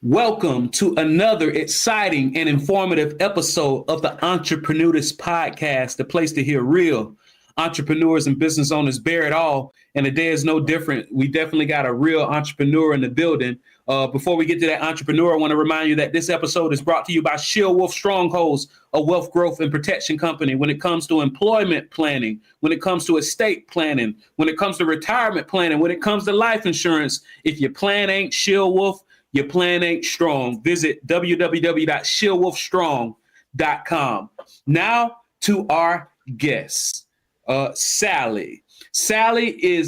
Welcome to another exciting and informative episode of the Entreprenudist Podcast, the place to hear real entrepreneurs and business owners bear it all. And the day is no different. We definitely got a real entrepreneur in the building. Before we get to that entrepreneur, I want to remind you that this episode is brought to you by Shield Wolf Strongholds, a wealth growth and protection company. When it comes to employment planning, when it comes to estate planning, when it comes to retirement planning, when it comes to life insurance, if your plan ain't Shield Wolf, your plan ain't strong. Visit www.shieldwolfstrong.com. Now to our guests, Sally. Sally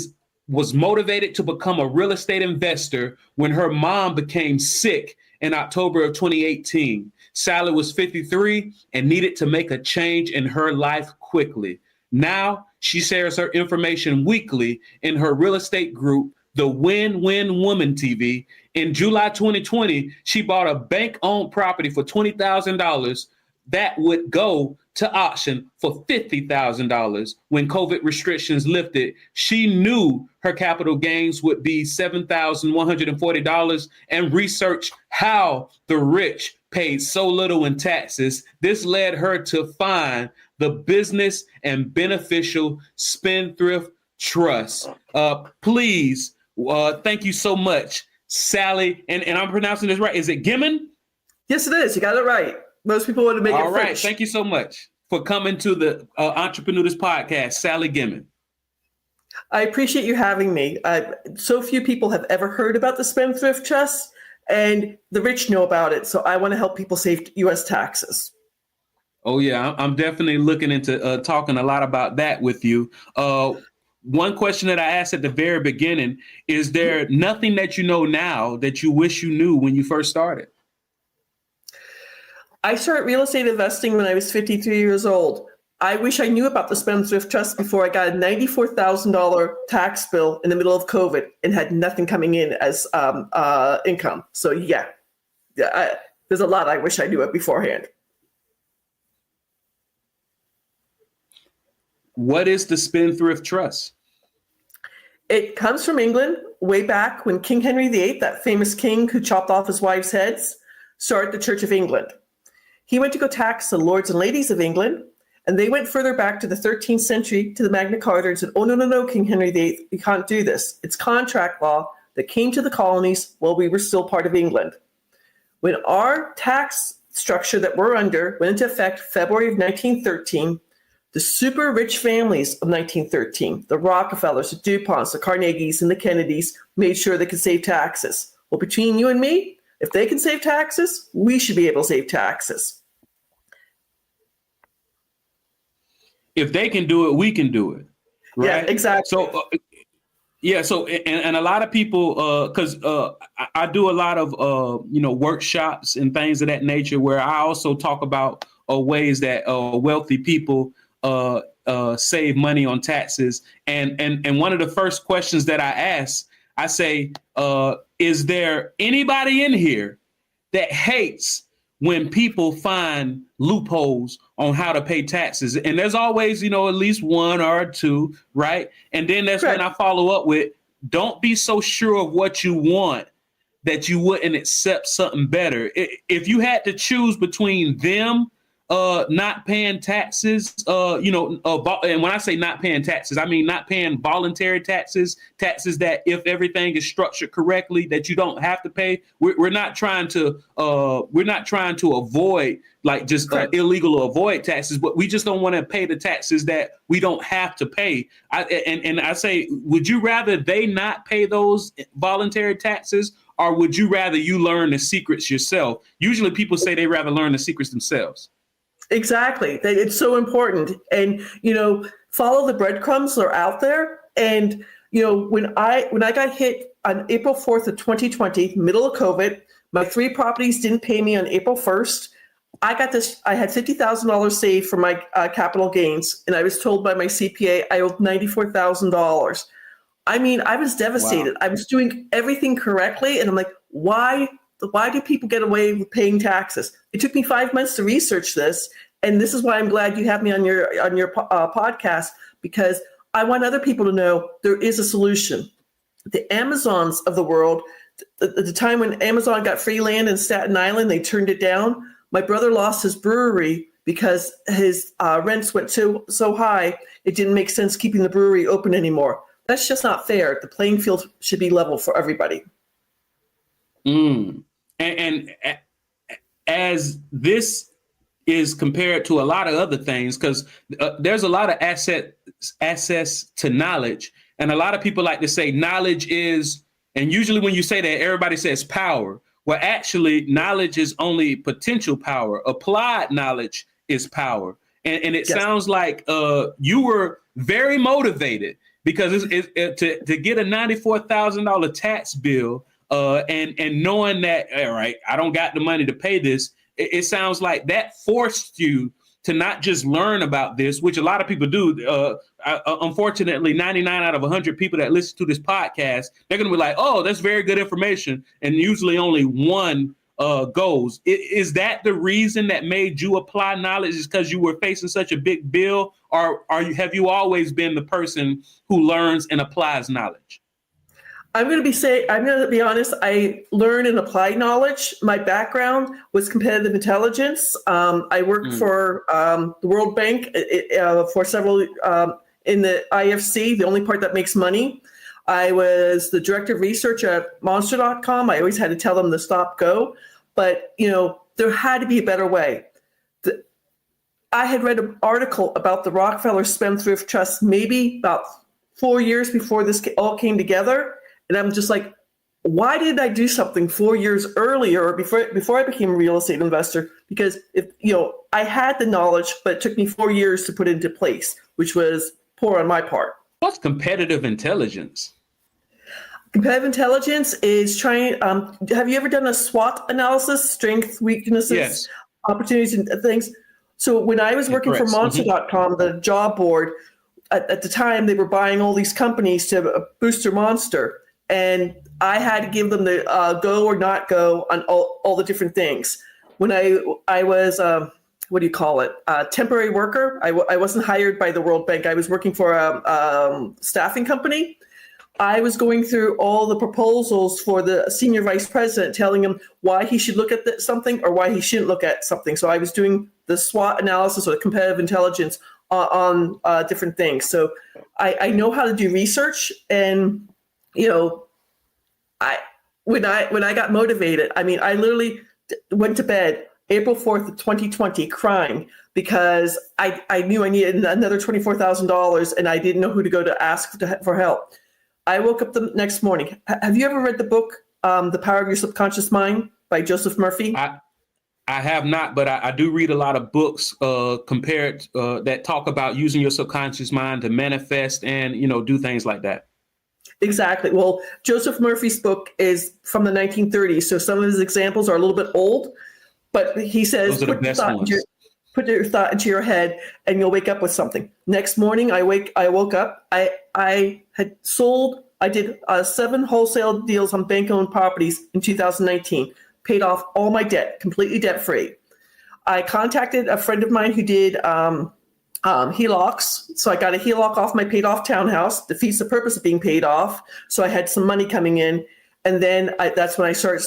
was motivated to become a real estate investor when her mom became sick in October of 2018. Sally was 53 and needed to make a change in her life quickly. Now she shares her information weekly in her real estate group, the Win-Win Woman TV. In July 2020, she bought a bank-owned property for $20,000 that would go to auction for $50,000. When COVID restrictions lifted, she knew her capital gains would be $7,140 and researched how the rich paid so little in taxes. This led her to find the business and beneficial spendthrift trust. Please, thank you so much, Sally. And I'm pronouncing this right. Is it Gimon? Yes, it is. You got it right. Most people want to make it French. All right. Thank you so much for coming to the Entreprenudist Podcast, Sally Gimon. I appreciate you having me. So few people have ever heard about the spendthrift trust, and the rich know about it. So I want to help people save U.S. taxes. Oh, yeah. I'm definitely looking into talking a lot about that with you. One question that I asked at the very beginning, is there nothing that you know now that you wish you knew when you first started? I started real estate investing when I was 53 years old. I wish I knew about the spendthrift trust before I got a $94,000 tax bill in the middle of COVID and had nothing coming in as income. So yeah, there's a lot I wish I knew it beforehand. What is the spendthrift trust? It comes from England way back when King Henry VIII, that famous king who chopped off his wives' heads, started the Church of England. He went to go tax the lords and ladies of England, and they went further back to the 13th century to the Magna Carta and said, oh, no, King Henry VIII, you can't do this. It's contract law that came to the colonies while we were still part of England. When our tax structure that we're under went into effect February of 1913, the super rich families of 1913, the Rockefellers, the DuPonts, the Carnegies, and the Kennedys, made sure they could save taxes. Well, between you and me, if they can save taxes, we should be able to save taxes. If they can do it, we can do it. Right? Yeah, exactly. So, and a lot of people, because I do a lot of, workshops and things of that nature where I also talk about ways that wealthy people save money on taxes. And one of the first questions that I ask, I say, is there anybody in here that hates when people find loopholes on how to pay taxes? And there's always, at least one or two, right? And then that's Correct. When I follow up with, don't be so sure of what you want that you wouldn't accept something better. If you had to choose between them not paying taxes, and when I say not paying taxes, I mean not paying voluntary taxes that if everything is structured correctly, that you don't have to pay. We're not trying to avoid like just illegal or avoid taxes, but we just don't want to pay the taxes that we don't have to pay. I say, would you rather they not pay those voluntary taxes, or would you rather you learn the secrets yourself? Usually people say they rather learn the secrets themselves. Exactly. It's so important. And, follow the breadcrumbs that are out there. And, when I got hit on April 4th of 2020, middle of COVID, my 3 properties didn't pay me on April 1st. I had $50,000 saved for my capital gains. And I was told by my CPA I owed $94,000. I mean, I was devastated. Wow. I was doing everything correctly. And I'm like, why do people get away with paying taxes? It took me 5 months to research this. And this is why I'm glad you have me on your podcast, because I want other people to know there is a solution. The Amazons of the world, At the time when Amazon got free land in Staten Island, they turned it down. My brother lost his brewery because his rents went so high, it didn't make sense keeping the brewery open anymore. That's just not fair. The playing field should be level for everybody. And as this is compared to a lot of other things, because there's a lot of access to knowledge. And a lot of people like to say knowledge is, and usually when you say that, everybody says power. Well, actually, knowledge is only potential power. Applied knowledge is power. And it sounds like you were very motivated because to get a $94,000 tax bill and knowing that, all right, I don't got the money to pay this. It sounds like that forced you to not just learn about this, which a lot of people do. Unfortunately, 99 out of 100 people that listen to this podcast, they're going to be like, oh, that's very good information. And usually only one goes. Is that the reason that made you apply knowledge, is because you were facing such a big bill? Or have you always been the person who learns and applies knowledge? I'm going to be honest. I learn and apply knowledge. My background was competitive intelligence. I worked for the World Bank for several in the IFC, the only part that makes money. I was the director of research at Monster.com. I always had to tell them to stop, go. But, there had to be a better way. I had read an article about the Rockefeller Spendthrift Trust maybe about 4 years before this all came together. And I'm just like, why did I do something 4 years earlier before I became a real estate investor? Because I had the knowledge, but it took me 4 years to put it into place, which was poor on my part. What's competitive intelligence? Competitive intelligence is trying. Have you ever done a SWOT analysis? Strengths, weaknesses, opportunities, and things. So when I was working for Monster.com, the job board, at the time they were buying all these companies to boost their Monster. And I had to give them the go or not go on all the different things. When I was, temporary worker, I wasn't hired by the World Bank. I was working for a staffing company. I was going through all the proposals for the senior vice president, telling him why he should look at something or why he shouldn't look at something. So I was doing the SWOT analysis or competitive intelligence on different things. So I know how to do research. And when I got motivated, I literally went to bed April 4th of 2020 crying because I knew I needed another $24,000 and I didn't know who to go to ask for help. I woke up the next morning. Have you ever read the book, The Power of Your Subconscious Mind by Joseph Murphy? I have not, but I do read a lot of books that talk about using your subconscious mind to manifest and, do things like that. Exactly. Well, Joseph Murphy's book is from the 1930s, so some of his examples are a little bit old, but he says, put your thought into your head and you'll wake up with something. Next morning, I woke up. I did 7 wholesale deals on bank-owned properties in 2019, paid off all my debt, completely debt-free. I contacted a friend of mine who did HELOCs. So I got a HELOC off my paid-off townhouse, defeats the purpose of being paid off. So I had some money coming in. And then that's when I started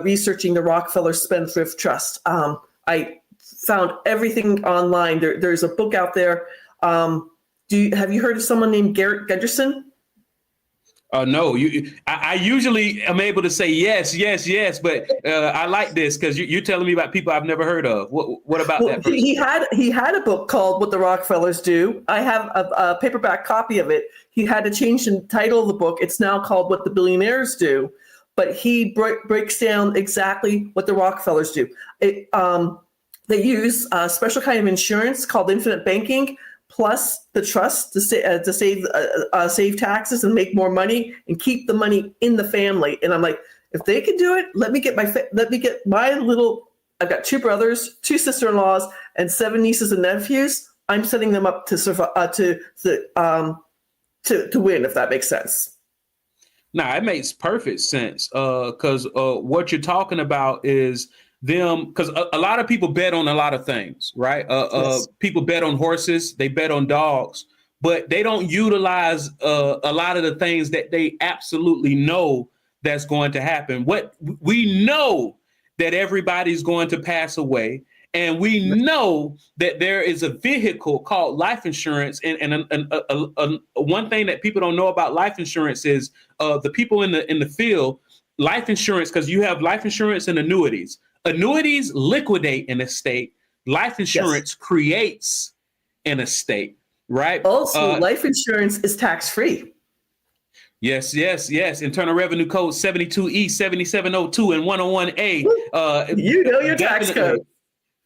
researching the Rockefeller Spendthrift Trust. I found everything online. There's a book out there. Have you heard of someone named Garrett Gunderson? No, I usually am able to say yes, but I like this because you're telling me about people I've never heard of. What about that person? He had a book called What the Rockefellers Do. I have a paperback copy of it. He had to change the title of the book. It's now called What the Billionaires Do. But he breaks down exactly what the Rockefellers do. They use a special kind of insurance called infinite banking, plus the trust to save taxes and make more money and keep the money in the family. And I'm like, if they can do it, let me get my little. I've got 2 brothers, 2 sister-in-laws, and 7 nieces and nephews. I'm setting them up to survive, to win, if that makes sense. No, it makes perfect sense because what you're talking about is them, because a lot of people bet on a lot of things, right? Yes. People bet on horses, they bet on dogs, but they don't utilize a lot of the things that they absolutely know that's going to happen. What we know that everybody's going to pass away. And we know that there is a vehicle called life insurance. And one thing that people don't know about life insurance is the people in the field, life insurance, because you have life insurance and annuities. Annuities liquidate an estate. Life insurance creates an estate, right? Also, life insurance is tax-free. Yes. Internal Revenue Code 72E 7702 and 101A. You know your tax code.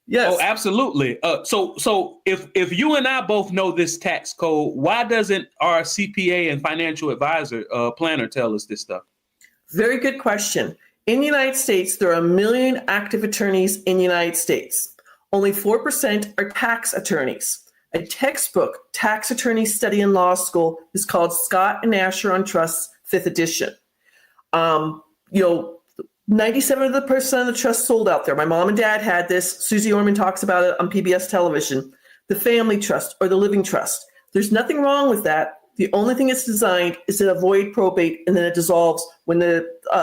Yes. Oh, absolutely. So if you and I both know this tax code, why doesn't our CPA and financial advisor planner tell us this stuff? Very good question. In the United States, there are 1 million active attorneys in the United States. Only 4% are tax attorneys. A textbook tax attorney study in law school is called Scott and Asher on Trusts, 5th edition. 97% of the trusts sold out there. My mom and dad had this. Susie Orman talks about it on PBS television. The family trust or the living trust. There's nothing wrong with that. The only thing it's designed is to avoid probate, and then it dissolves when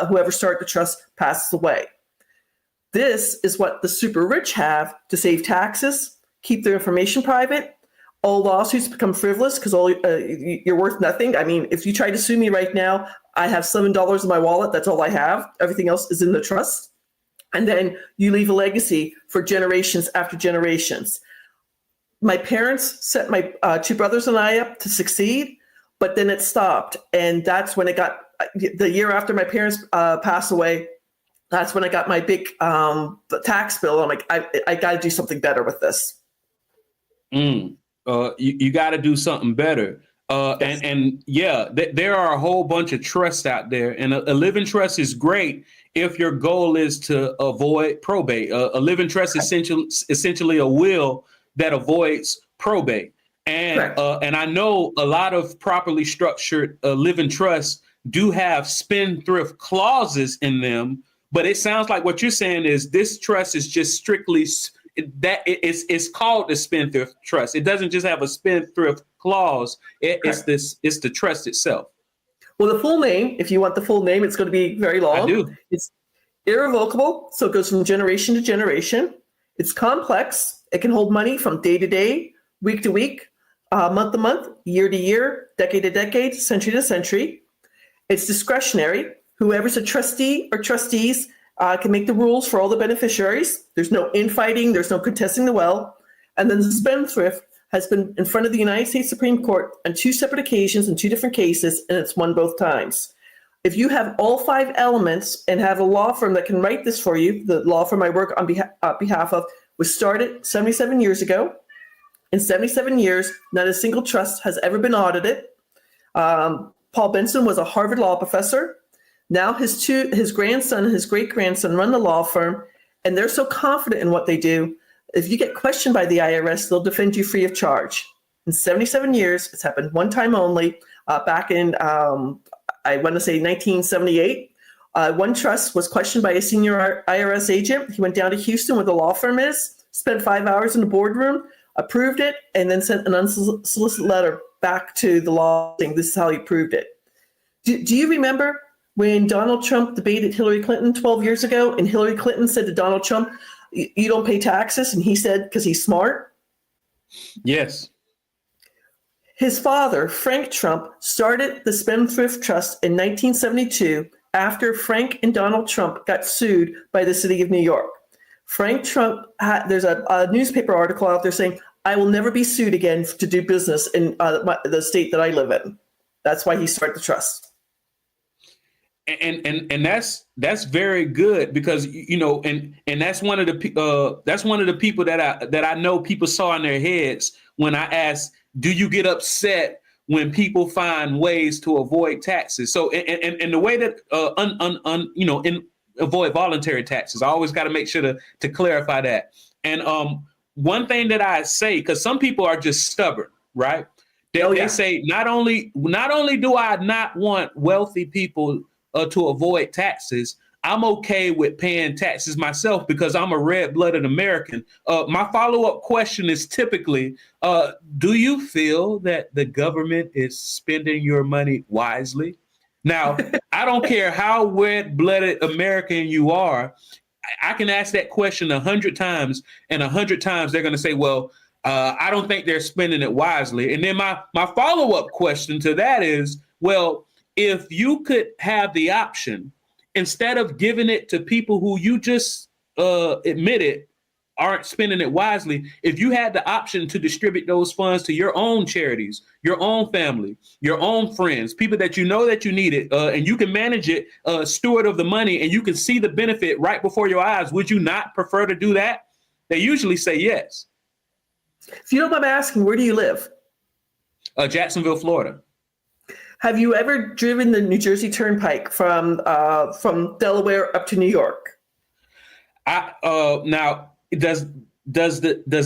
whoever started the trust passes away. This is what the super rich have to save taxes, keep their information private. All lawsuits become frivolous because you're worth nothing. I mean, if you try to sue me right now, I have $7 in my wallet. That's all I have. Everything else is in the trust. And then you leave a legacy for generations after generations. My parents set my 2 brothers and I up to succeed, but then it stopped. And that's when it got, the year after my parents passed away, that's when I got my big tax bill. I'm like, I got to do something better with this. You got to do something better. There are a whole bunch of trusts out there, and a living trust is great if your goal is to avoid probate. A living trust is essentially a will that avoids probate. And I know a lot of properly structured living trusts do have spendthrift clauses in them, but it sounds like what you're saying is this trust is just strictly it's called the spendthrift trust. It doesn't just have a spendthrift clause. It's the trust itself. Well, the full name, if you want the full name, it's going to be very long. I do. It's irrevocable, so it goes from generation to generation. It's complex. It can hold money from day to day, week to week, month to month, year to year, decade to decade, century to century. It's discretionary. Whoever's a trustee or trustees can make the rules for all the beneficiaries. There's no infighting. There's no contesting the will. And then the spendthrift has been in front of the United States Supreme Court on 2 separate occasions in 2 different cases, and it's won both times. If you have all 5 elements and have a law firm that can write this for you, the law firm I work on behalf of was started 77 years ago. In 77 years, not a single trust has ever been audited. Paul Benson was a Harvard law professor. Now his grandson and his great-grandson run the law firm, and they're so confident in what they do. If you get questioned by the IRS, they'll defend you free of charge. In 77 years, it's happened one time only, back in, I want to say 1978. One trust was questioned by a senior IRS agent. He went down to Houston where the law firm is, spent 5 hours in the boardroom, approved it, and then sent an unsolicited letter back to the law saying this is how he approved it. Do you remember when Donald Trump debated Hillary Clinton 12 years ago, and Hillary Clinton said to Donald Trump, you don't pay taxes, and he said, because he's smart? Yes. His father, Frank Trump, started the Spendthrift Trust in 1972 after Frank and Donald Trump got sued by the city of New York. Frank Trump, there's a newspaper article out there saying, I will never be sued again to do business in the state that I live in. That's why he started the trust. And that's very good because and that's one of the people that I know people saw in their heads when I asked, do you get upset when people find ways to avoid taxes? So and the way that avoid voluntary taxes, I always got to make sure to clarify that. And one thing that I say, because some people are just stubborn, right? They say not only do I not want wealthy people to avoid taxes, I'm okay with paying taxes myself because I'm a red-blooded American. My follow-up question is typically, do you feel that the government is spending your money wisely? Now, I don't care how red-blooded American you are. I can ask that question 100 times, and 100 times they're going to say, well, I don't think they're spending it wisely. And then my follow-up question to that is, well, if you could have the option, instead of giving it to people who you just admitted aren't spending it wisely, if you had the option to distribute those funds to your own charities, your own family, your own friends, people that you know that you need it, and you can manage it, steward of the money, and you can see the benefit right before your eyes, would you not prefer to do that? They usually say yes. If you don't mind asking, where do you live? Jacksonville, Florida. Have you ever driven the New Jersey Turnpike from Delaware up to New York? Now, does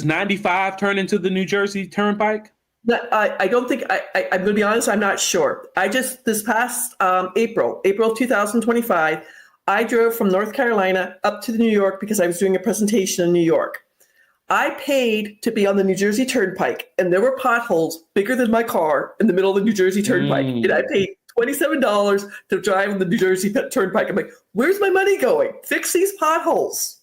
95 turn into the New Jersey Turnpike? I don't think, I'm going to be honest, I'm not sure. This past April 2025, I drove from North Carolina up to New York because I was doing a presentation in New York. I paid to be on the New Jersey Turnpike, and there were potholes bigger than my car in the middle of the New Jersey Turnpike. And I paid $27 to drive on the New Jersey Turnpike. I'm like, where's my money going? Fix these potholes.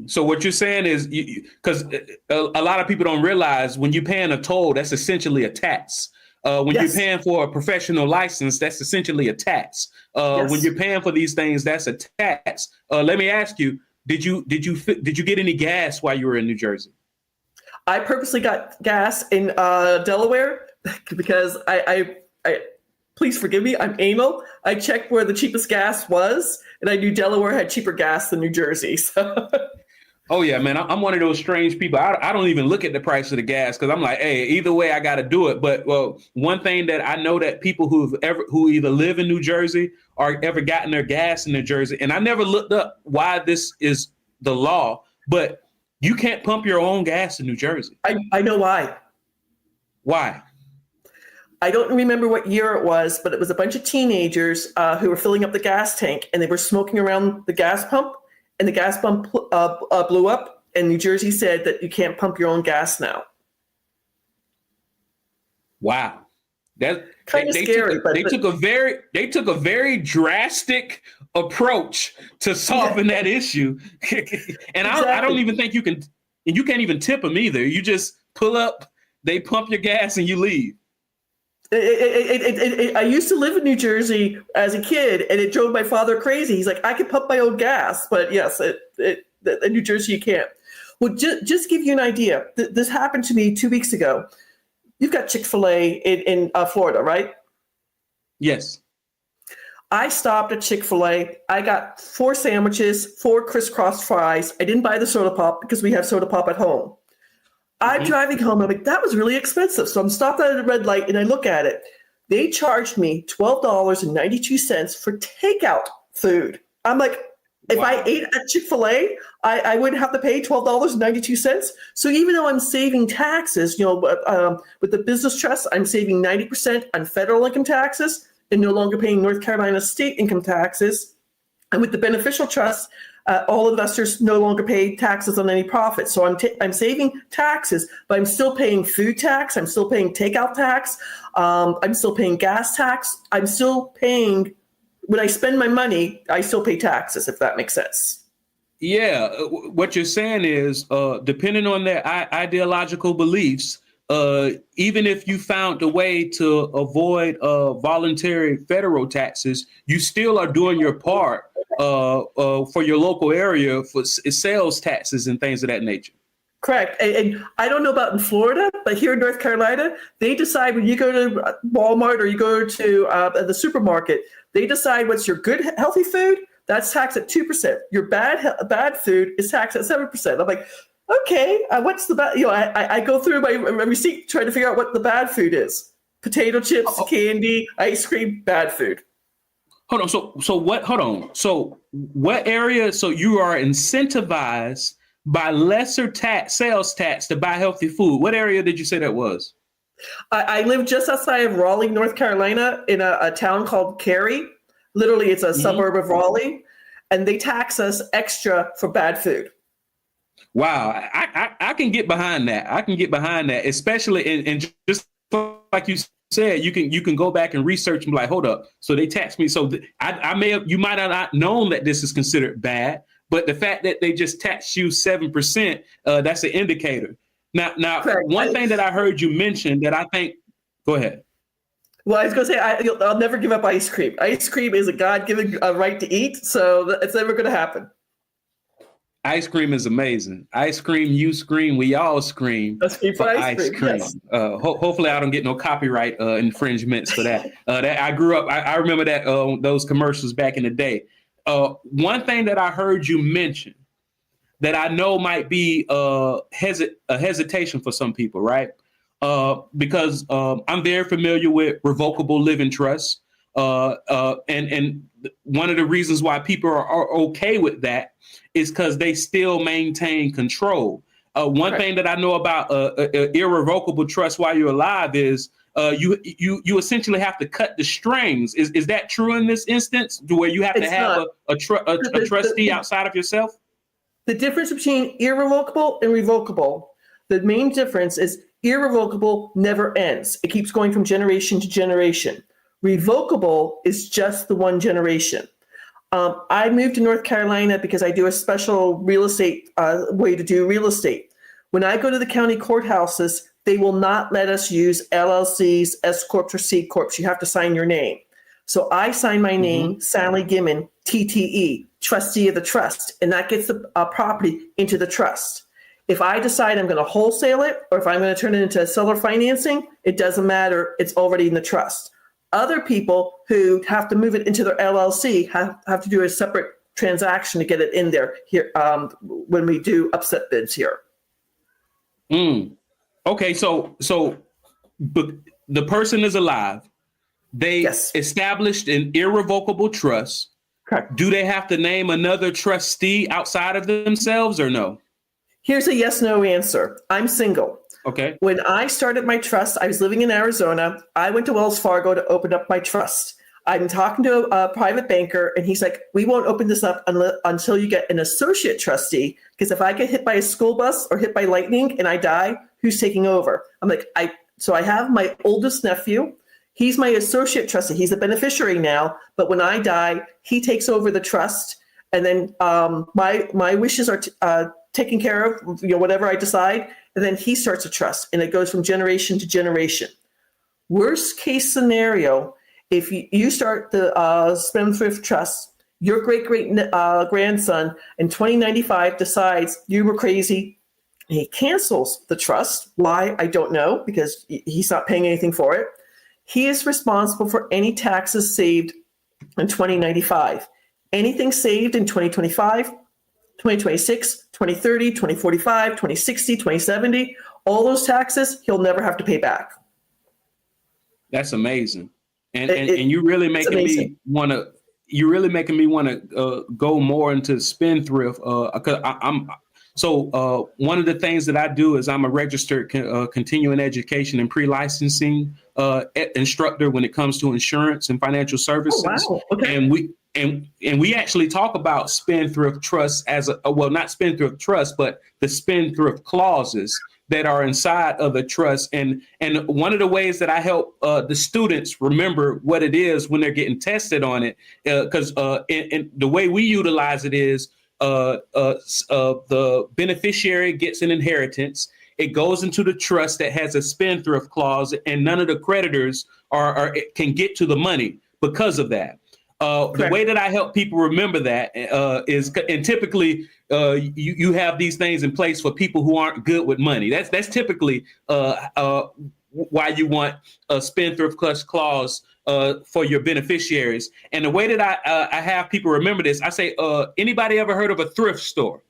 So what you're saying is, because a lot of people don't realize when you're paying a toll, that's essentially a tax. When Yes. you're paying for a professional license, that's essentially a tax. Yes. When you're paying for these things, that's a tax. Let me ask you, did you get any gas while you were in New Jersey? I purposely got gas in Delaware because I please forgive me, I'm anal. I checked where the cheapest gas was, and I knew Delaware had cheaper gas than New Jersey. So. Oh yeah, man, I'm one of those strange people. I don't even look at the price of the gas because I'm like, hey, either way, I got to do it. But one thing that I know that people who either live in New Jersey or ever gotten their gas in New Jersey, and I never looked up why this is the law, but you can't pump your own gas in New Jersey. I know why. Why? I don't remember what year it was, but it was a bunch of teenagers who were filling up the gas tank, and they were smoking around the gas pump, and the gas pump blew up, and New Jersey said that you can't pump your own gas now. Wow. That kind of scary. They took a very drastic approach to solving that issue. And exactly. I don't even think you can't even tip them either. You just pull up, they pump your gas, and you leave. I used to live in New Jersey as a kid, and it drove my father crazy. He's like, I can pump my own gas, but yes, in New Jersey you can't. Well, just give you an idea. This happened to me 2 weeks ago. You've got Chick-fil-A in Florida, right? Yes. I stopped at Chick-fil-A. I got 4 sandwiches, 4 crisscross fries. I didn't buy the soda pop because we have soda pop at home. I'm driving home. I'm like, that was really expensive. So I'm stopped at a red light and I look at it. They charged me $12.92 for takeout food. I'm like, if I ate at Chick-fil-A, I wouldn't have to pay $12.92. So even though I'm saving taxes, with the business trust, I'm saving 90% on federal income taxes and no longer paying North Carolina state income taxes. And with the beneficial trust, all investors no longer pay taxes on any profit. So I'm saving taxes, but I'm still paying food tax. I'm still paying takeout tax. I'm still paying gas tax. I'm still paying, when I spend my money, I still pay taxes, if that makes sense. Yeah. What you're saying is, depending on their ideological beliefs, even if you found a way to avoid voluntary federal taxes, you still are doing your part for your local area for sales taxes and things of that nature. Correct. And I don't know about in Florida, but here in North Carolina, they decide when you go to Walmart or you go to the supermarket, they decide what's your good, healthy food. That's taxed at 2%. Your bad food is taxed at 7%. I'm like, okay, what's the bad? I go through my receipt trying to figure out what the bad food is. Potato chips, candy, ice cream, bad food. Hold on. So what? Hold on. So what area? So you are incentivized by lesser sales tax to buy healthy food. What area did you say that was? I live just outside of Raleigh, North Carolina, in a town called Cary. Literally, it's a suburb of Raleigh, and they tax us extra for bad food. Wow, I can get behind that. I can get behind that, especially in just like you said, you can go back and research and be like, hold up. So they taxed me. So you might have not known that this is considered bad, but the fact that they just taxed you 7%, that's an indicator. Now, one thing that I heard you mention that I think, go ahead. Well, I was going to say, I'll never give up ice cream. Ice cream is a God-given right to eat, so it's never going to happen. Ice cream is amazing. Ice cream, you scream, we all scream for ice cream. Yes. Hopefully I don't get no copyright infringements for that. That I grew up, I remember that those commercials back in the day. One thing that I heard you mention that I know might be a hesitation for some people, right? Because I'm very familiar with revocable living trusts. And one of the reasons why people are okay with that is because they still maintain control. One thing that I know about irrevocable trust while you're alive is you essentially have to cut the strings. Is that true in this instance, where you have to have a trustee outside of yourself? The difference between irrevocable and revocable, the main difference is irrevocable never ends. It keeps going from generation to generation. Revocable is just the one generation. I moved to North Carolina because I do a special real estate way to do real estate. When I go to the county courthouses, they will not let us use LLCs, S Corps, or C Corps. You have to sign your name. So I sign my name, Sally Gimon, TTE, trustee of the trust, and that gets the property into the trust. If I decide I'm going to wholesale it or if I'm going to turn it into seller financing, it doesn't matter. It's already in the trust. Other people who have to move it into their LLC have to do a separate transaction to get it in there here when we do upset bids here. Okay, so but the person is alive. They established an irrevocable trust. Correct. Do they have to name another trustee outside of themselves or no? Here's a yes/no answer. I'm single. Okay. When I started my trust, I was living in Arizona. I went to Wells Fargo to open up my trust. I'm talking to a private banker, and he's like, we won't open this up until you get an associate trustee, because if I get hit by a school bus or hit by lightning and I die, who's taking over? I'm like, so I have my oldest nephew. He's my associate trustee. He's a beneficiary now, but when I die, he takes over the trust, and then my wishes are taken care of, whatever I decide, and then he starts a trust, and it goes from generation to generation. Worst case scenario, if you start the spendthrift trust, your great-great-grandson in 2095 decides you were crazy, and he cancels the trust. Why? I don't know, because he's not paying anything for it. He is responsible for any taxes saved in 2095. Anything saved in 2025, 2026, 2030, 2045, 2060, 2070, all those taxes, he'll never have to pay back. That's amazing. And you're really making me want to. You're really making me want to go more into spendthrift. So one of the things that I do is I'm a registered continuing education and pre-licensing instructor when it comes to insurance and financial services. Oh, wow. Okay. And we actually talk about spendthrift trusts as not spendthrift trust, but the spendthrift clauses that are inside of the trust. And one of the ways that I help the students remember what it is when they're getting tested on it, because the way we utilize it is the beneficiary gets an inheritance. It goes into the trust that has a spendthrift clause, and none of the creditors can get to the money because of that. The way that I help people remember that is, and typically you have these things in place for people who aren't good with money. That's typically why you want a spendthrift clause for your beneficiaries. And the way that I have people remember this, I say, anybody ever heard of a thrift store?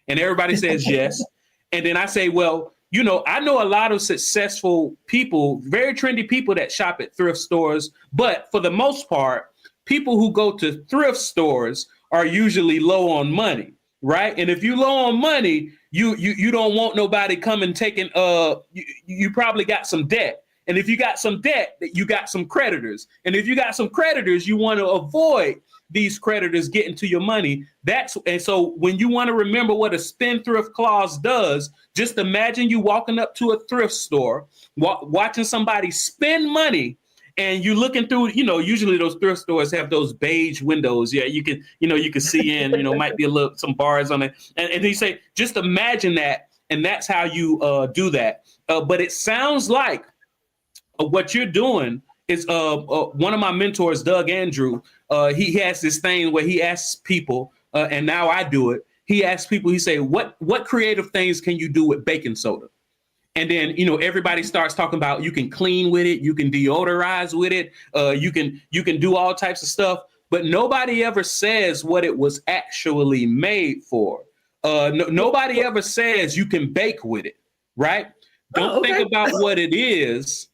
And everybody says yes. And then I say, well, I know a lot of successful people, very trendy people that shop at thrift stores, but for the most part, people who go to thrift stores are usually low on money, right? And if you're low on money, you don't want nobody coming taking, you probably got some debt. And if you got some debt, you got some creditors. And if you got some creditors, you want to avoid these creditors get into your money. And so when you want to remember what a spendthrift clause does, just imagine you walking up to a thrift store, watching somebody spend money, and you looking through, usually those thrift stores have those beige windows. Yeah, you can see in, might be some bars on it. And then you say, just imagine that. And that's how you do that. But it sounds like what you're doing is one of my mentors, Doug Andrew, he has this thing where he asks people, and now I do it. He asks people, he say, what creative things can you do with baking soda? And then, everybody starts talking about you can clean with it, you can deodorize with it, you can do all types of stuff, but nobody ever says what it was actually made for. Nobody ever says you can bake with it, right? Don't think about what it is.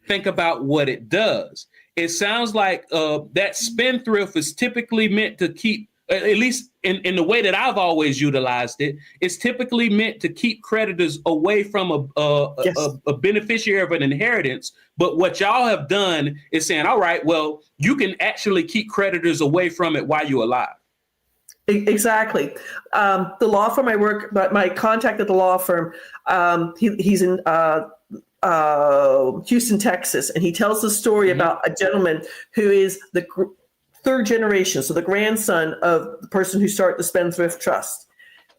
Think about what it does. It sounds like that spendthrift is typically meant to keep, at least in the way that I've always utilized it, it's typically meant to keep creditors away from a beneficiary of an inheritance. But what y'all have done is saying, all right, well, you can actually keep creditors away from it while you're alive. Exactly. The law firm I work, but my contact at the law firm, he's in Houston, Texas, and he tells the story about a gentleman who is the third generation, so the grandson of the person who started the Spendthrift Trust.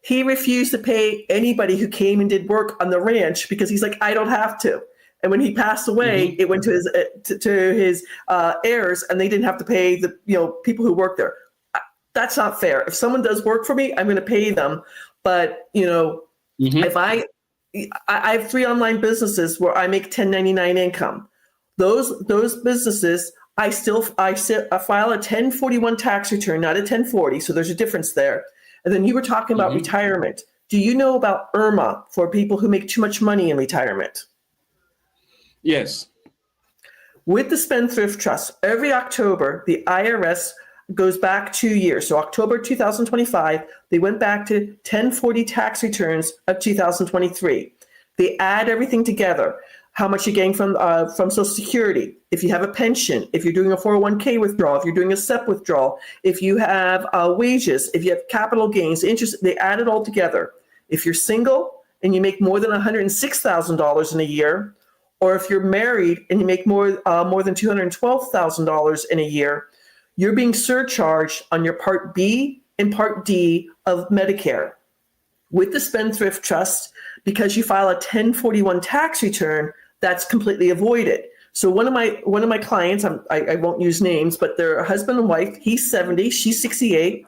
He refused to pay anybody who came and did work on the ranch because he's like, I don't have to. And when he passed away, it went to his heirs, and they didn't have to pay the people who work there. That's not fair. If someone does work for me, I'm going to pay them. But if I have 3 online businesses where I make 1099 income, those businesses, I file a 1041 tax return, not a 1040. So there's a difference there. And then you were talking about retirement. Do you know about IRMA for people who make too much money in retirement? Yes. With the Spendthrift Trust, every October, the IRS goes back 2 years. So October 2025, they went back to 1040 tax returns of 2023. They add everything together. How much you're getting from Social Security, if you have a pension, if you're doing a 401k withdrawal, if you're doing a SEP withdrawal, if you have wages, if you have capital gains, interest, they add it all together. If you're single and you make more than $106,000 in a year, or if you're married and you make more than $212,000 in a year, you're being surcharged on your Part B and Part D of Medicare. With the Spendthrift Trust, because you file a 1041 tax return, that's completely avoided. So one of my clients, I won't use names, but they're a husband and wife. He's 70, she's 68.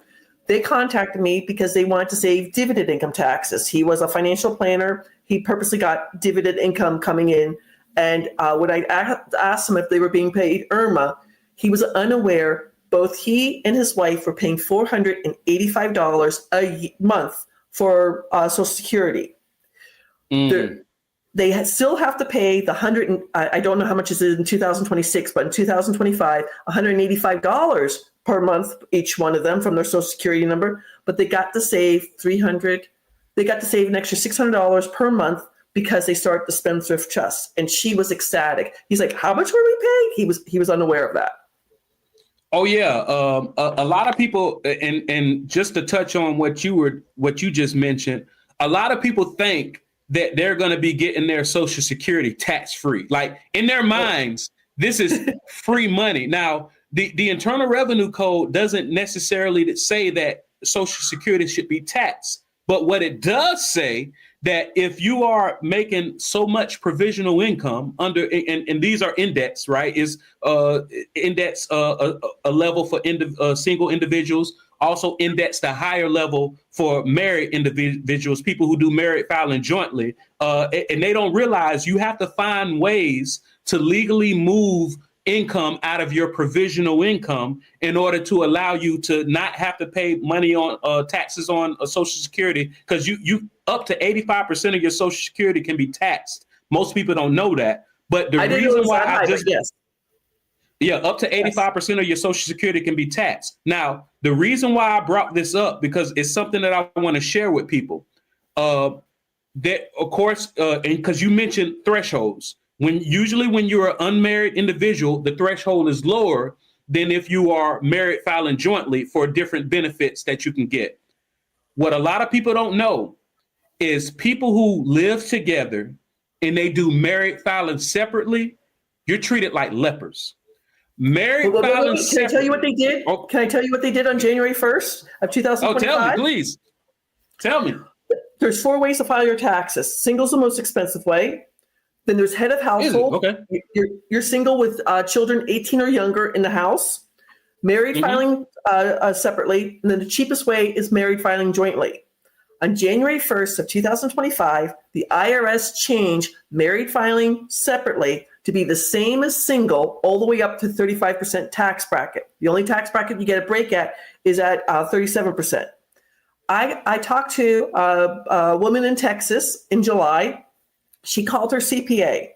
They contacted me because they wanted to save dividend income taxes. He was a financial planner. He purposely got dividend income coming in. And when I asked him if they were being paid IRMA, he was unaware. Both he and his wife were paying $485 a month for Social Security. They still have to pay the I don't know how much is it in 2026, but in 2025, $185 per month, each one of them, from their Social Security number. But they got to save $300. They got to save an extra $600 per month because they started the Spendthrift Trust. And she was ecstatic. He's like, how much were we paying? He was unaware of that. Oh yeah, a lot of people, and just to touch on what you just mentioned, a lot of people think that they're going to be getting their Social Security tax free. Like in their minds, this is free money. Now, the Internal Revenue Code doesn't necessarily say that Social Security should be taxed, but what it does say that if you are making so much provisional income and these are indexed, right? Is index a level for single individuals, also index the higher level for married individuals, people who do married filing jointly. And they don't realize you have to find ways to legally move income out of your provisional income in order to allow you to not have to pay money on taxes on Social Security, because you up to 85% of your Social Security can be taxed. Most people don't know that, but the reason why up to 85% of your Social Security can be taxed. Now, the reason why I brought this up, because it's something that I want to share with people. That, of course, and because you mentioned thresholds. When you're an unmarried individual, the threshold is lower than if you are married filing jointly for different benefits that you can get. What a lot of people don't know is people who live together and they do married filing separately, you're treated like lepers. Married filing Can separately. I tell you what they did? Oh. Can I tell you what they did on January 1st of 2025? Oh, tell me, please. Tell me. There's 4 ways to file your taxes. Single's the most expensive way. Then there's head of household. Okay. You're single with children 18 or younger in the house. Married filing separately. And then the cheapest way is married filing jointly. On January 1st of 2025, the IRS changed married filing separately to be the same as single all the way up to 35% tax bracket. The only tax bracket you get a break at is at 37%. I talked to a woman in Texas in July. She called her CPA.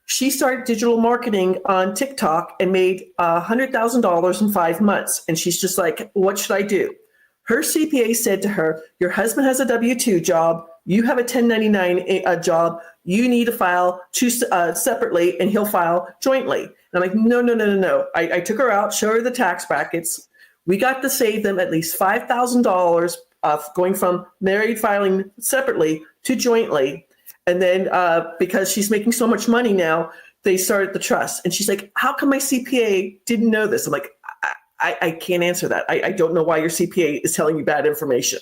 She started digital marketing on TikTok and made $100,000 in 5 months. And she's just like, what should I do? Her CPA said to her, your husband has a W-2 job. You have a 1099 job. You need to file separately and he'll file jointly. And I'm like, no. I took her out, showed her the tax brackets. We got to save them at least $5,000 going from married filing separately to jointly. And then because she's making so much money now, they started the trust. And she's like, how come my CPA didn't know this? I'm like, I can't answer that. I don't know why your CPA is telling you bad information.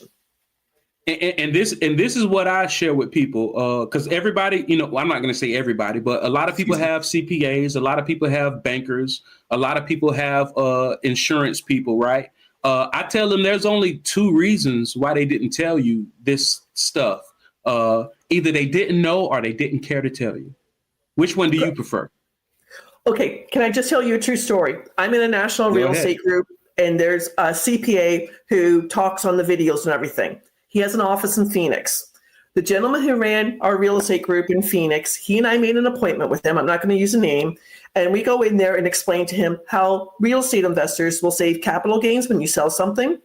And this is what I share with people, because everybody, I'm not going to say everybody, but a lot of people have CPAs, a lot of people have bankers, a lot of people have insurance people, right? I tell them there's only 2 reasons why they didn't tell you this stuff. Either they didn't know or they didn't care to tell you. Which one do you prefer? Okay, can I just tell you a true story? I'm in a national real estate group, and there's a CPA who talks on the videos and everything. He has an office in Phoenix. The gentleman who ran our real estate group in Phoenix, he and I made an appointment with him. I'm not going to use a name. And we go in there and explain to him how real estate investors will save capital gains when you sell something,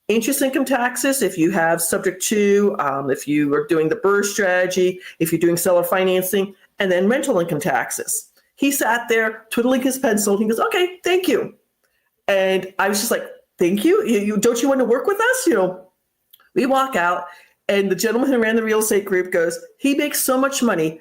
interest income taxes if you have subject to, if you are doing the BRRRR strategy, if you're doing seller financing, and then rental income taxes. He sat there twiddling his pencil. He goes, okay, thank you. And I was just like, thank you? Don't you want to work with us? We walk out, and the gentleman who ran the real estate group goes, he makes so much money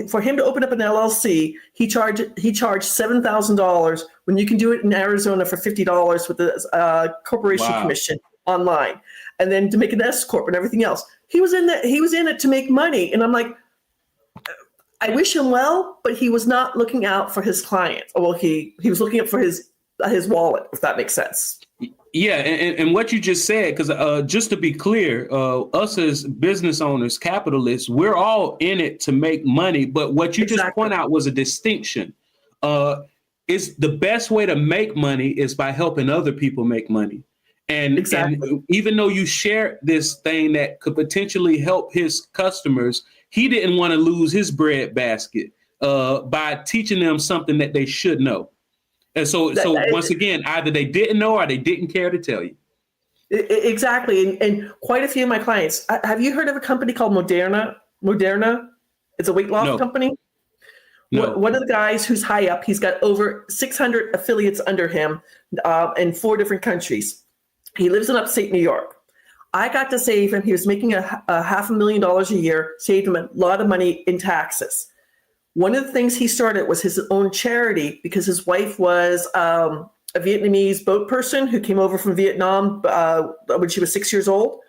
for him to open up an LLC. He charged $7,000 when you can do it in Arizona for $50 with the corporation commission online, and then to make an S corp and everything else. He was in it to make money, and I'm like, I wish him well, but he was not looking out for his client. Well, he was looking out for his wallet, if that makes sense. Yeah, and what you just said, because just to be clear, us as business owners, capitalists, we're all in it to make money. But what you just point out was a distinction. It's the best way to make money is by helping other people make money. And even though you share this thing that could potentially help his customers, he didn't want to lose his bread basket by teaching them something that they should know. And so once again, either they didn't know or they didn't care to tell you. Exactly. And quite a few of my clients, have you heard of a company called Moderna? It's a weight loss company. No. One of the guys who's high up, he's got over 600 affiliates under him in 4 different countries. He lives in upstate New York. I got to save him. He was making a $500,000 a year, saved him a lot of money in taxes. One of the things he started was his own charity because his wife was a Vietnamese boat person who came over from Vietnam when she was 6 years old.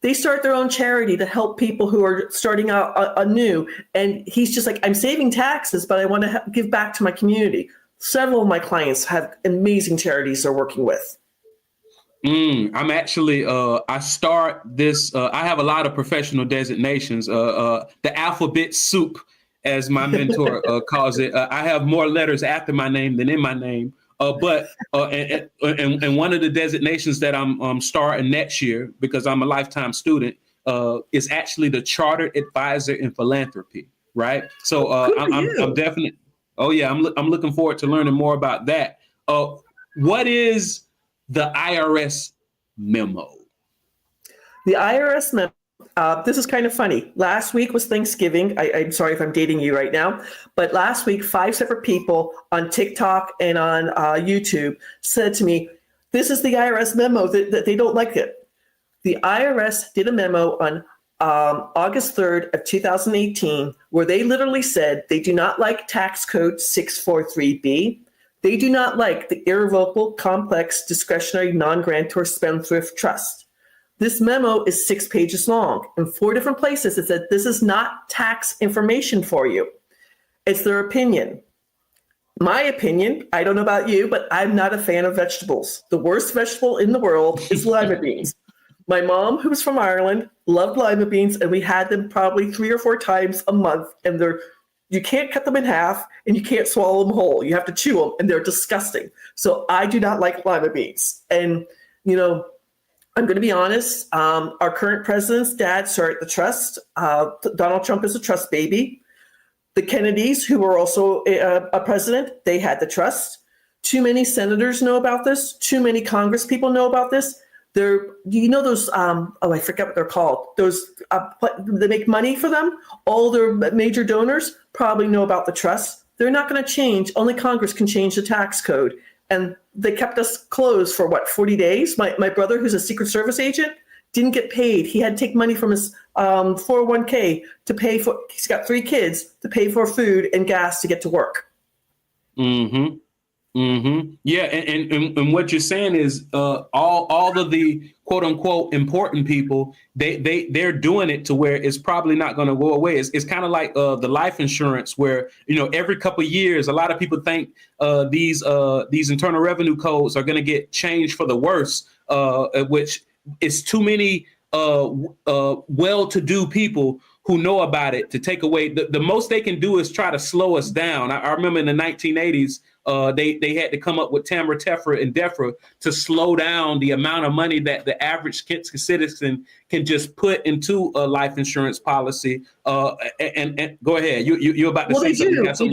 They start their own charity to help people who are starting out anew. And he's just like, I'm saving taxes, but I want to give back to my community. Several of my clients have amazing charities they're working with. I'm actually, I start this, I have a lot of professional designations, the alphabet soup, as my mentor calls it. I have more letters after my name than in my name. But one of the designations that I'm starting next year, because I'm a lifetime student, is actually the Chartered Advisor in Philanthropy, right? So I'm definitely, I'm looking forward to learning more about that. What is the IRS memo? The IRS memo This is kind of funny. Last week was Thanksgiving. I'm sorry if I'm dating you right now, but last week, 5 separate people on TikTok and on YouTube said to me, this is the IRS memo that they don't like it. The IRS did a memo on August 3rd of 2018, where they literally said they do not like tax code 643B. They do not like the irrevocable, complex, discretionary, non-grantor spendthrift trust. This memo is 6 pages long. In 4 different places, it said this is not tax information for you. It's their opinion. My opinion, I don't know about you, but I'm not a fan of vegetables. The worst vegetable in the world is lima beans. My mom, who's from Ireland, loved lima beans, and we had them probably 3 or 4 times a month. And you can't cut them in half, and you can't swallow them whole. You have to chew them, and they're disgusting. So I do not like lima beans. And, I'm going to be honest. Our current president's dad started the trust. Donald Trump is a trust baby. The Kennedys, who were also a president, they had the trust. Too many senators know about this. Too many Congress people know about this. Those, I forget what they're called. Those, they make money for them. All their major donors probably know about the trust. They're not going to change. Only Congress can change the tax code. And they kept us closed for 40 days? My brother, who's a Secret Service agent, didn't get paid. He had to take money from his 401k to pay for, he's got 3 kids, to pay for food and gas to get to work. Mm-hmm. Mm-hmm. Yeah. And what you're saying is all of the quote unquote important people, they're doing it to where it's probably not going to go away. It's kind of like the life insurance where, every couple of years, a lot of people think these internal revenue codes are going to get changed for the worse, which is too many well-to-do people who know about it to take away. The most they can do is try to slow us down. I remember in the 1980s, they had to come up with Tamra, Tefra, and DEFRA to slow down the amount of money that the average citizen can just put into a life insurance policy. And go ahead. You're about to say something.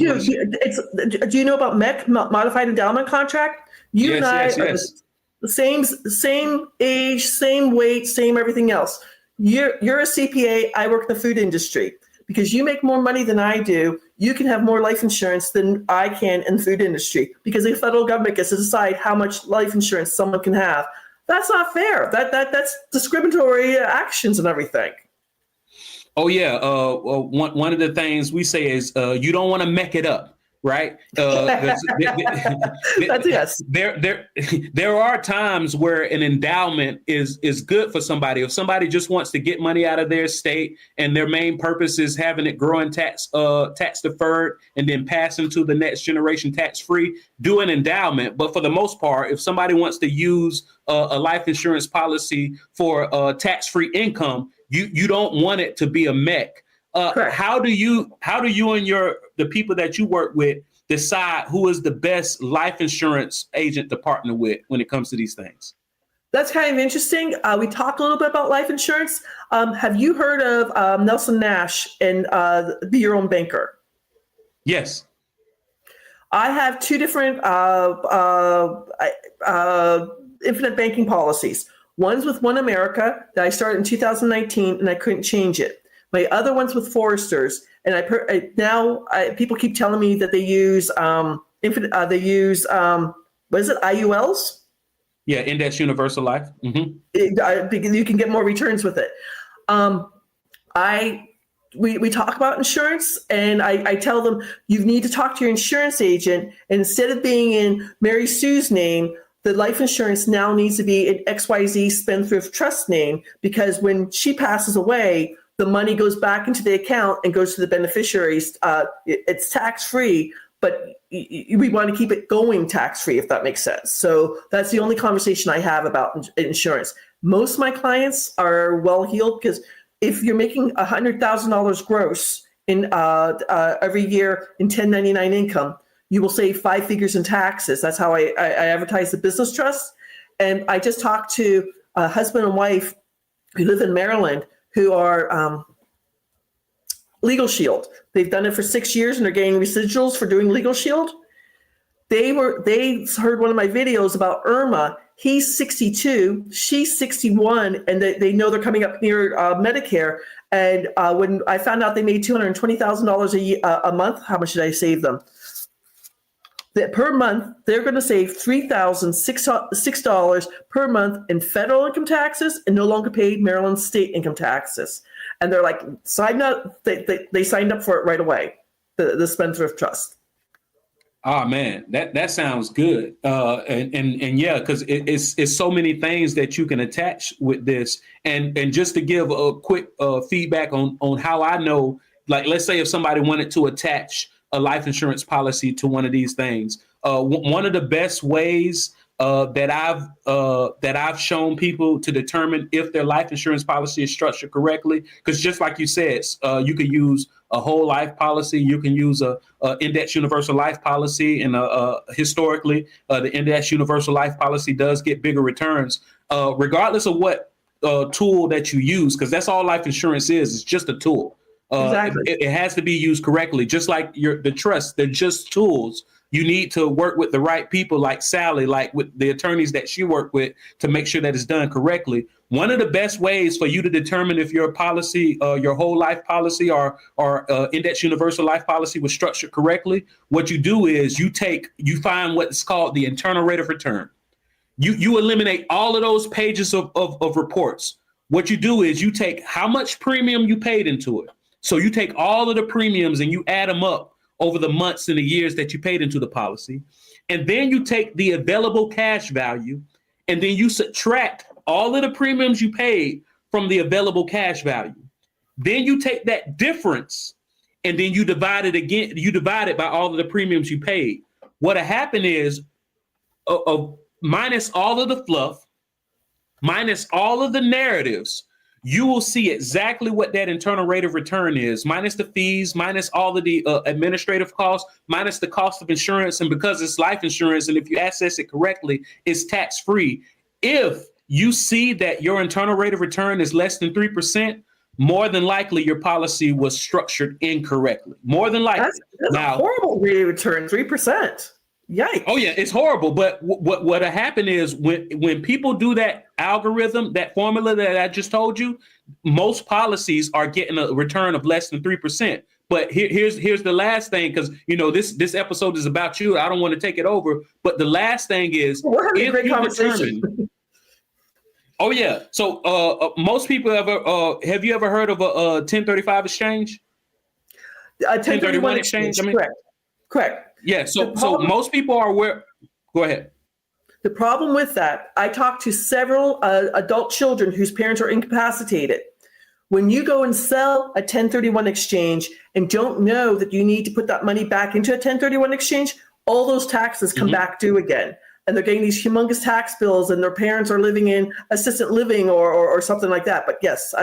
Do you know about MEC, Modified Endowment Contract? You and I are the same age, same weight, same everything else. You're a CPA. I work in the food industry. Because you make more money than I do, you can have more life insurance than I can in the food industry. Because the federal government gets to decide how much life insurance someone can have. That's not fair. That's discriminatory actions and everything. Oh yeah. One of the things we say is you don't want to mech it up. Right. That's yes. There are times where an endowment is good for somebody. If somebody just wants to get money out of their estate and their main purpose is having it growing tax deferred and then passing to the next generation tax free, do an endowment. But for the most part, if somebody wants to use a life insurance policy for tax free income, you don't want it to be a mech. How do you and the people that you work with decide who is the best life insurance agent to partner with when it comes to these things? That's kind of interesting. We talked a little bit about life insurance. Have you heard of Nelson Nash and Be Your Own Banker? Yes. I have 2 different infinite banking policies. One's with One America that I started in 2019 and I couldn't change it. My other one's with Foresters, and people keep telling me that they use what is it, IULs? Yeah, Index Universal Life. Mm-hmm. You can get more returns with it. We talk about insurance, and I tell them you need to talk to your insurance agent, and instead of being in Mary Sue's name, the life insurance now needs to be in XYZ Spendthrift Trust name, because when she passes away, the money goes back into the account and goes to the beneficiaries. It's tax-free, but we want to keep it going tax-free, if that makes sense. So that's the only conversation I have about insurance. Most of my clients are well-heeled, because if you're making $100,000 gross in every year in 1099 income, you will save 5 figures in taxes. That's how I advertise the business trust. And I just talked to a husband and wife who live in Maryland, who are Legal Shield. They've done it for 6 years and they're getting residuals for doing Legal Shield. They heard one of my videos about Irma He's 62, she's 61, and they know they're coming up near Medicare. And when I found out they made $220,000 a month, how much did I save them? That per month, they're going to save $3,006 per month in federal income taxes and no longer pay Maryland state income taxes. And they're like, sign up. They signed up for it right away, the Spendthrift Trust. Oh man, that sounds good. And yeah, because it's so many things that you can attach with this. And just to give a quick feedback on how I know, like, let's say if somebody wanted to attach a life insurance policy to one of these things, one of the best ways that I've shown people to determine if their life insurance policy is structured correctly, because just like you said, you could use a whole life policy, you can use a index universal life policy, and historically, the index universal life policy does get bigger returns, regardless of what tool that you use, because that's all life insurance is. It's just a tool. Exactly. It has to be used correctly, just like the trust. They're just tools. You need to work with the right people, like Sally, like with the attorneys that she worked with, to make sure that it's done correctly. One of the best ways for you to determine if your policy, your whole life policy or index universal life policy was structured correctly, what you do is you find what's called the internal rate of return. You eliminate all of those pages of reports. What you do is you take how much premium you paid into it. So you take all of the premiums and you add them up over the months and the years that you paid into the policy. And then you take the available cash value, and then you subtract all of the premiums you paid from the available cash value. Then you take that difference and then you divide it again. You divide it by all of the premiums you paid. What'll happen is minus all of the fluff, minus all of the narratives, you will see exactly what that internal rate of return is, minus the fees, minus all of the administrative costs, minus the cost of insurance. And because it's life insurance, and if you access it correctly, it's tax-free. If you see that your internal rate of return is less than 3%, more than likely your policy was structured incorrectly. More than likely. That's a horrible rate of return, 3%. Yikes. Oh yeah, it's horrible. But what'll happen is when people do that algorithm, that formula that I just told you, most policies are getting a return of less than 3%. But here's the last thing, because this episode is about you. I don't want to take it over. But the last thing is, we're having a great conversation. Oh yeah. So most people have you ever heard of a 1035 exchange? 1031 exchange. Correct. Yeah, so most people are aware. Go ahead. The problem with that, I talked to several adult children whose parents are incapacitated. When you go and sell a 1031 exchange and don't know that you need to put that money back into a 1031 exchange, all those taxes come back due again. And they're getting these humongous tax bills, and their parents are living in assisted living or something like that. But yes,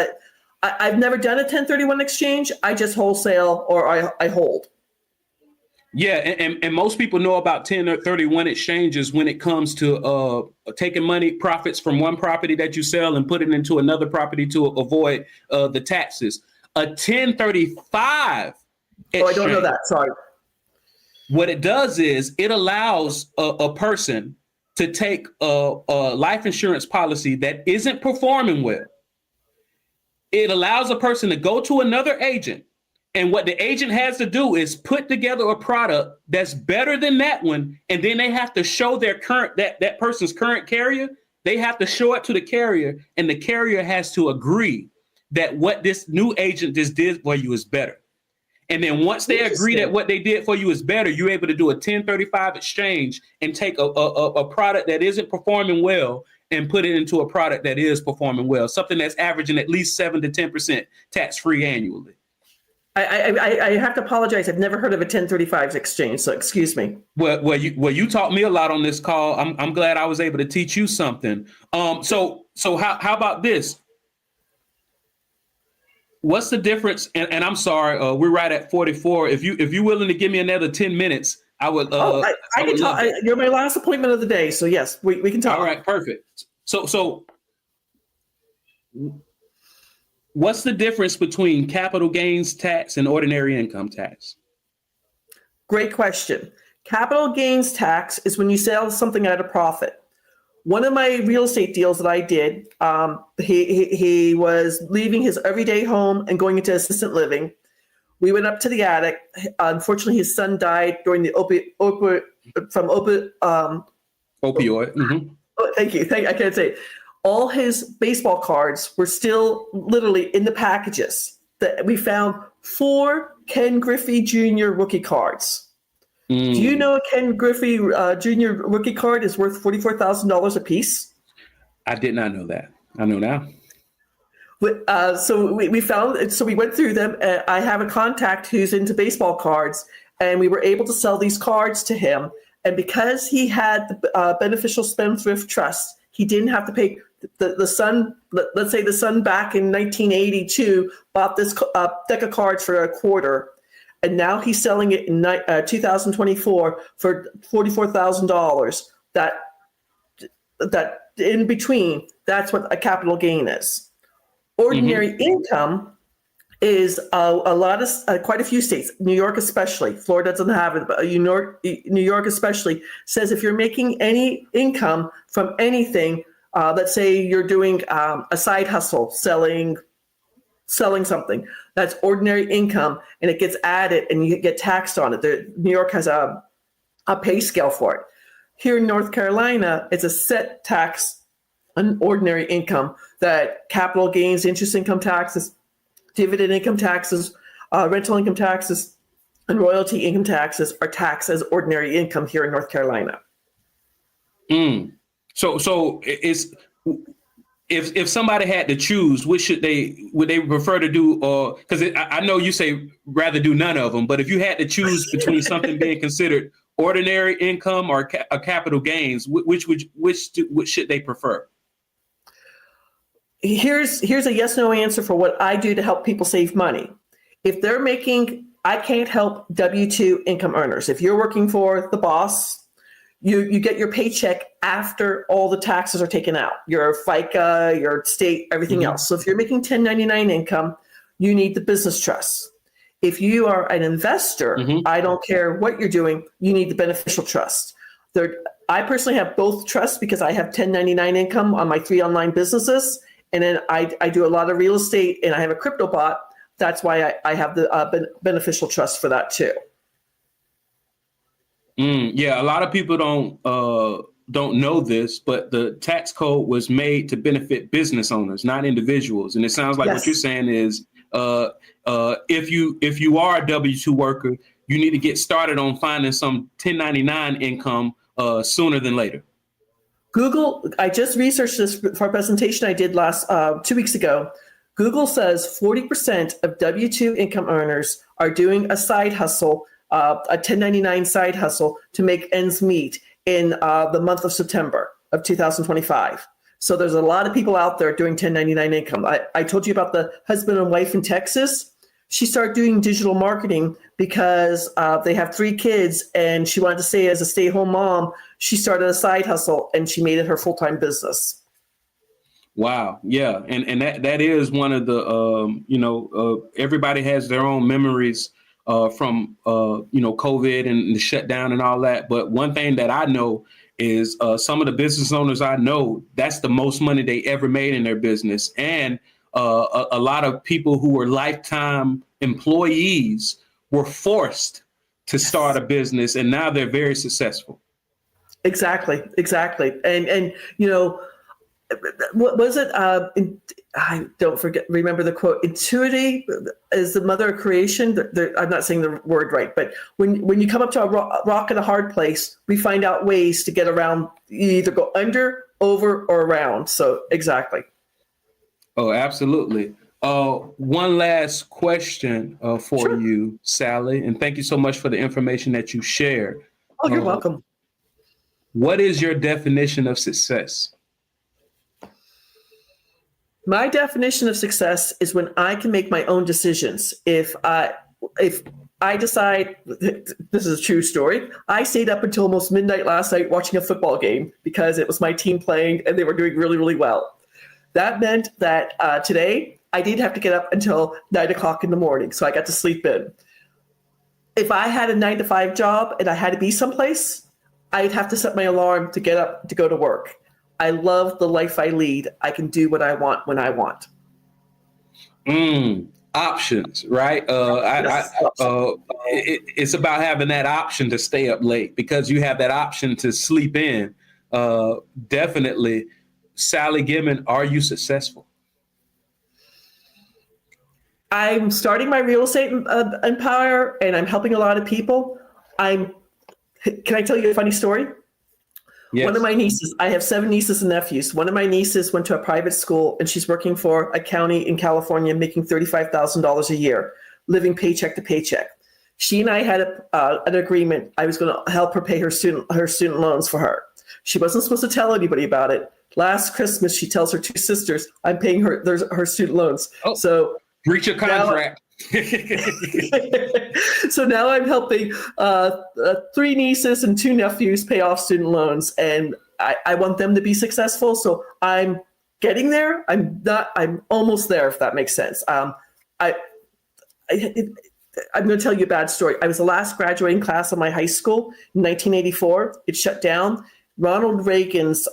I've never done a 1031 exchange. I just wholesale or I hold. Yeah, and most people know about 1031 exchanges when it comes to taking profits from one property that you sell and put it into another property to avoid the taxes. A 1035 exchange, I don't know that. Sorry. What it does is it allows a person to take a life insurance policy that isn't performing well. It allows a person to go to another agent. And what the agent has to do is put together a product that's better than that one. And then they have to show their that person's current carrier. They have to show it to the carrier, and the carrier has to agree that what this new agent just did for you is better. And then once they agree that what they did for you is better, you're able to do a 1035 exchange and take a product that isn't performing well and put it into a product that is performing well, something that's averaging at least 7 to 10% tax-free annually. I have to apologize. I've never heard of a 1035 exchange, so excuse me. Well, you taught me a lot on this call. I'm glad I was able to teach you something. So how about this? What's the difference? And I'm sorry, we're right at 44. If you're willing to give me another 10 minutes, I would. I can talk. You're my last appointment of the day, so yes, we can talk. All right, perfect. So. What's the difference between capital gains tax and ordinary income tax? Great question. Capital gains tax is when you sell something at a profit. One of my real estate deals that I did, he was leaving his everyday home and going into assistant living. We went up to the attic. Unfortunately, his son died during the opioid. Mm-hmm. Oh, thank you. I can't say it. All his baseball cards were still literally in the packages. That we found 4 Ken Griffey Jr. rookie cards. Do you know a Ken Griffey Jr. rookie card is worth $44,000 a piece? I did not know that. I know now. So we found, so we went through them. I have a contact who's into baseball cards, and we were able to sell these cards to him. And because he had the beneficial spendthrift trust, he didn't have to pay the son. Let's say the son back in 1982 bought this deck of cards for a quarter, and now he's selling it in 2024 for $44,000. That in between, that's what a capital gain is. Ordinary income is quite a few states, New York especially. Florida doesn't have it, but New York especially says if you're making any income from anything, let's say you're doing a side hustle, selling something, that's ordinary income, and it gets added and you get taxed on it. New York has a pay scale for it. Here in North Carolina, it's a set tax on ordinary income that capital gains, interest income taxes, dividend income taxes, rental income taxes, and royalty income taxes are taxed as ordinary income here in North Carolina. So it's if somebody had to choose, would they prefer to do? Or because I know you say rather do none of them, but if you had to choose between something being considered ordinary income or capital gains, which should they prefer? Here's a yes/no answer for what I do to help people save money. If they're making, I can't help W-2 income earners. If you're working for the boss, you get your paycheck after all the taxes are taken out, your FICA, your state, everything else. So if you're making 1099 income, you need the business trust. If you are an investor, I don't care what you're doing, you need the beneficial trust. I personally have both trusts because I have 1099 income on my 3 online businesses. And then I do a lot of real estate and I have a crypto bot. That's why I have the beneficial trust for that too. Yeah, a lot of people don't know this, but the tax code was made to benefit business owners, not individuals. And it sounds like what you're saying is if you are a W-2 worker, you need to get started on finding some 1099 income sooner than later. Google, I just researched this for a presentation I did 2 weeks ago. Google says 40% of W-2 income earners are doing a side hustle, a 1099 side hustle to make ends meet in the month of September of 2025. So there's a lot of people out there doing 1099 income. I told you about the husband and wife in Texas. She started doing digital marketing because they have 3 kids and she wanted to stay as a stay-at-home mom. She started a side hustle and she made it her full-time business. Wow. Yeah. And that is one of the, everybody has their own memories from, COVID and the shutdown and all that. But one thing that I know is some of the business owners I know, that's the most money they ever made in their business. And a lot of people who were lifetime employees were forced to start a business, and now they're very successful. Exactly. And what was it? I don't remember the quote. Intuity is the mother of creation. I'm not saying the word right, but when you come up to a rock in a hard place, we find out ways to get around. You either go under, over, or around. So exactly. Oh, absolutely. One last question for you, Sally, and thank you so much for the information that you shared. Oh, you're welcome. What is your definition of success? My definition of success is when I can make my own decisions. If I decide, this is a true story, I stayed up until almost midnight last night watching a football game because it was my team playing and they were doing really, really well. That meant that today I didn't have to get up until 9 o'clock in the morning, so I got to sleep in. If I had a 9-to-5 job and I had to be someplace, I'd have to set my alarm to get up to go to work. I love the life I lead. I can do what I want when I want. Options, right? It's about having that option to stay up late because you have that option to sleep in. Definitely. Sally Gimon, are you successful? I'm starting my real estate empire, and I'm helping a lot of people. Can I tell you a funny story? Yes. One of my nieces, I have 7 nieces and nephews. One of my nieces went to a private school, and she's working for a county in California, making $35,000 a year, living paycheck to paycheck. She and I had an agreement. I was going to help her pay her student loans for her. She wasn't supposed to tell anybody about it. Last Christmas, she tells her 2 sisters, I'm paying her student loans. Oh, so breach of contract. So now I'm helping 3 nieces and 2 nephews pay off student loans, and I want them to be successful. So I'm getting there. I'm almost there, if that makes sense. I'm going to tell you a bad story. I was the last graduating class of my high school in 1984. It shut down. Ronald Reagan's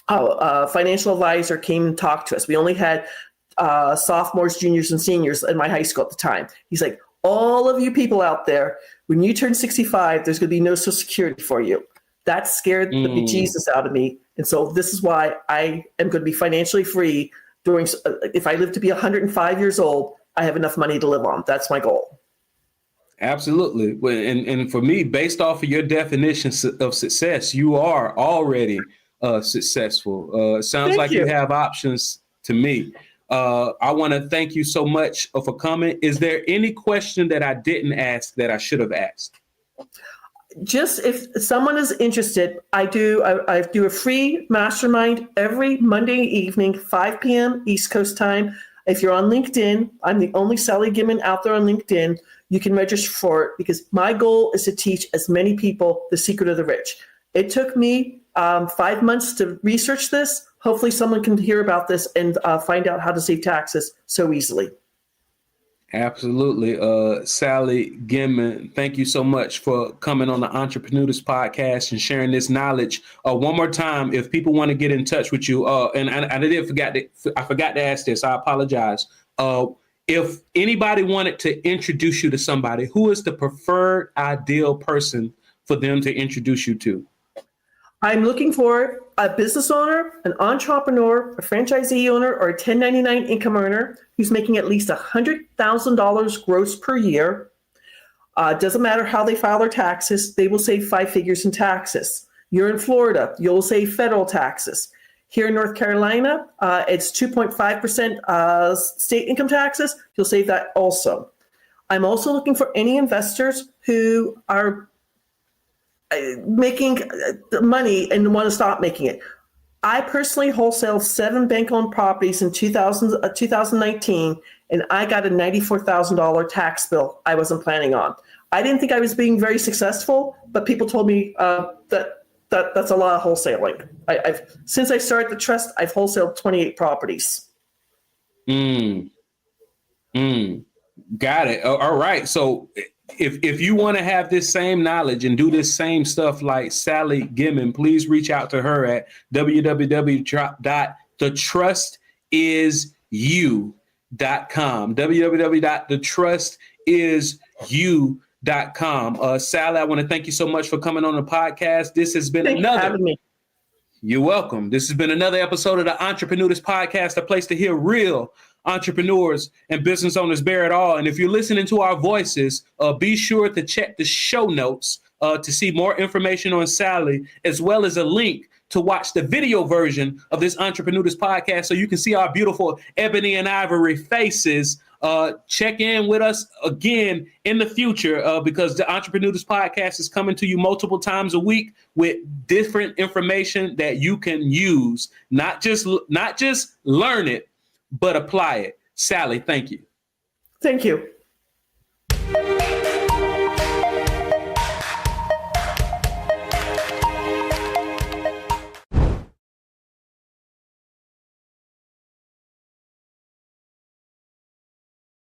financial advisor came and talked to us. We only had sophomores, juniors, and seniors in my high school at the time. He's like, all of you people out there, when you turn 65, there's going to be no Social Security for you. That scared the bejesus out of me. And so this is why I am going to be financially free if I live to be 105 years old, I have enough money to live on. That's my goal. Absolutely. And for me, based off of your definition of success, you are already successful. Sounds like you have options to me. I want to thank you so much for coming. Is there any question that I didn't ask that I should have asked? Just if someone is interested, I do a free mastermind every Monday evening, 5 p.m. East Coast time. If you're on LinkedIn, I'm the only Sally Gimon out there on LinkedIn. You can register for it because my goal is to teach as many people the secret of the rich. It took me 5 months to research this. Hopefully someone can hear about this and find out how to save taxes so easily. Absolutely. Sally Gimon, thank you so much for coming on the Entreprenudist Podcast and sharing this knowledge. One more time, if people want to get in touch with you, and I forgot to ask this, I apologize. If anybody wanted to introduce you to somebody, who is the preferred ideal person for them to introduce you to? I'm looking for a business owner, an entrepreneur, a franchisee owner, or a 1099 income earner who's making at least $100,000 gross per year. Doesn't matter how they file their taxes, they will save 5 figures in taxes. You're in Florida, you'll save federal taxes. Here in North Carolina, it's 2.5% state income taxes. You'll save that also. I'm also looking for any investors who are making money and want to stop making it. I personally wholesaled 7 bank-owned properties in 2019, and I got a $94,000 tax bill I wasn't planning on. I didn't think I was being very successful, but people told me that's a lot of wholesaling. Since I started the trust, I've wholesaled 28 properties. Got it. All right. So if you want to have this same knowledge and do this same stuff like Sally Gimon, please reach out to her at www.thetrustisyou.com. www.thetrustisyou.com. Sally, I want to thank you so much for coming on the podcast. This has been Thanks for having me. You're welcome. This has been another episode of the Entreprenudist Podcast, a place to hear real entrepreneurs and business owners bear it all. And if you're listening to our voices, be sure to check the show notes to see more information on Sally, as well as a link to watch the video version of this Entreprenudist Podcast so you can see our beautiful ebony and ivory faces. Check in with us again in the future because the Entreprenudist Podcast is coming to you multiple times a week with different information that you can use, not just learn it, but apply it. Sally, thank you. Thank you.